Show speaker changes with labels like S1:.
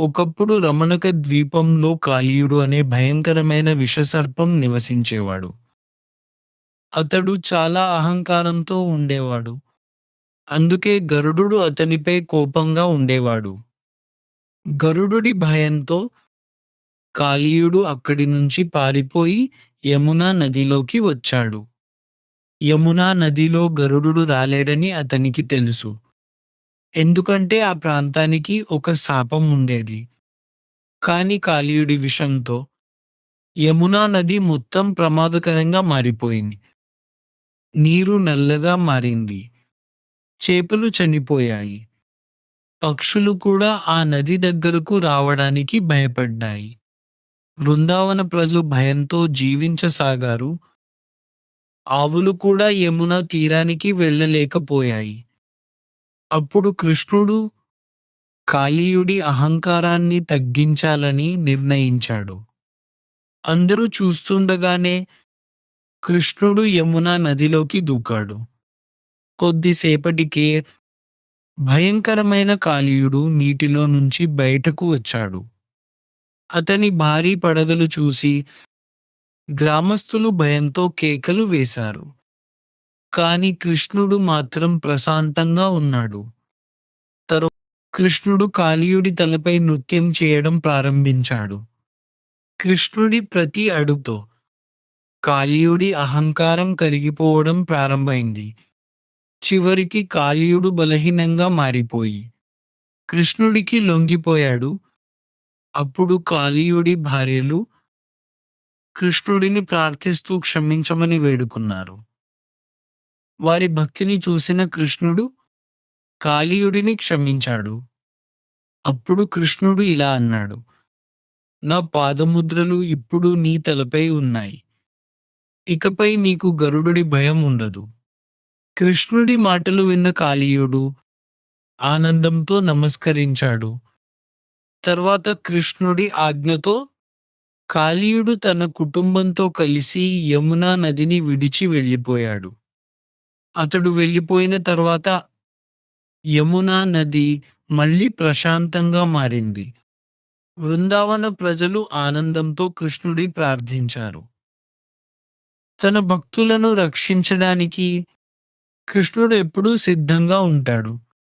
S1: ఒకప్పుడు రమణక ద్వీపంలో కాళీయుడు అనే భయంకరమైన విషసర్పం నివసించేవాడు. అతడు చాలా అహంకారంతో ఉండేవాడు. అందుకే గరుడుడు అతనిపై కోపంగా ఉండేవాడు. గరుడుడి భయంతో కాళీయుడు అక్కడి నుంచి పారిపోయి యమునా నదిలోకి వచ్చాడు. యమునా నదిలో గరుడుడు రాలేడని అతనికి తెలుసు. ఎందుకంటే ఆ ప్రాంతానికి ఒక శాపం ఉండేది. కాని కాళీయుడి విషంతో యమునా నది మొత్తం ప్రమాదకరంగా మారిపోయింది. నీరు నల్లగా మారింది. చేపలు చనిపోయాయి. పక్షులు కూడా ఆ నది దగ్గరకు రావడానికి భయపడ్డాయి. బృందావన ప్రజలు భయంతో జీవించసాగారు. ఆవులు కూడా యమున తీరానికి వెళ్ళలేకపోయాయి. అప్పుడు కృష్ణుడు కాళీయుడి అహంకారాన్ని తగ్గించాలని నిర్ణయించాడు. అందరూ చూస్తుండగానే కృష్ణుడు యమునా నదిలోకి దూకాడు. కొద్దిసేపటికే భయంకరమైన కాళీయుడు నీటిలో నుంచి బయటకు వచ్చాడు. అతని భారీ పడగలు చూసి గ్రామస్తులు భయంతో కేకలు వేశారు. కాని కృష్ణుడు మాత్రం ప్రశాంతంగా ఉన్నాడు. తరువాత కృష్ణుడు కాళీయుడి తలపై నృత్యం చేయడం ప్రారంభించాడు. కృష్ణుడి ప్రతి అడుగుతో కాళీయుడి అహంకారం కరిగిపోవడం ప్రారంభమైంది. చివరికి కాళీయుడు బలహీనంగా మారిపోయి కృష్ణుడికి లొంగిపోయాడు. అప్పుడు కాళీయుడి భార్యలు కృష్ణుడిని ప్రార్థిస్తూ క్షమించమని వేడుకున్నారు. వారి భక్తిని చూసిన కృష్ణుడు కాళీయుడిని క్షమించాడు. అప్పుడు కృష్ణుడు ఇలా అన్నాడు, నా పాదముద్రలు ఇప్పుడు నీ తలపై ఉన్నాయి. ఇకపై నీకు గరుడుడి భయం ఉండదు. కృష్ణుడి మాటలు విన్న కాళీయుడు ఆనందంతో నమస్కరించాడు. తర్వాత కృష్ణుడి ఆజ్ఞతో కాళీయుడు తన కుటుంబంతో కలిసి యమునా నదిని విడిచి వెళ్ళిపోయాడు. అతడు వెళ్ళిపోయిన తర్వాత యమునా నది మళ్ళీ ప్రశాంతంగా మారింది. బృందావన ప్రజలు ఆనందంతో కృష్ణుడి ప్రార్థించారు. తన భక్తులను రక్షించడానికి కృష్ణుడు ఎప్పుడూ సిద్ధంగా ఉంటాడు.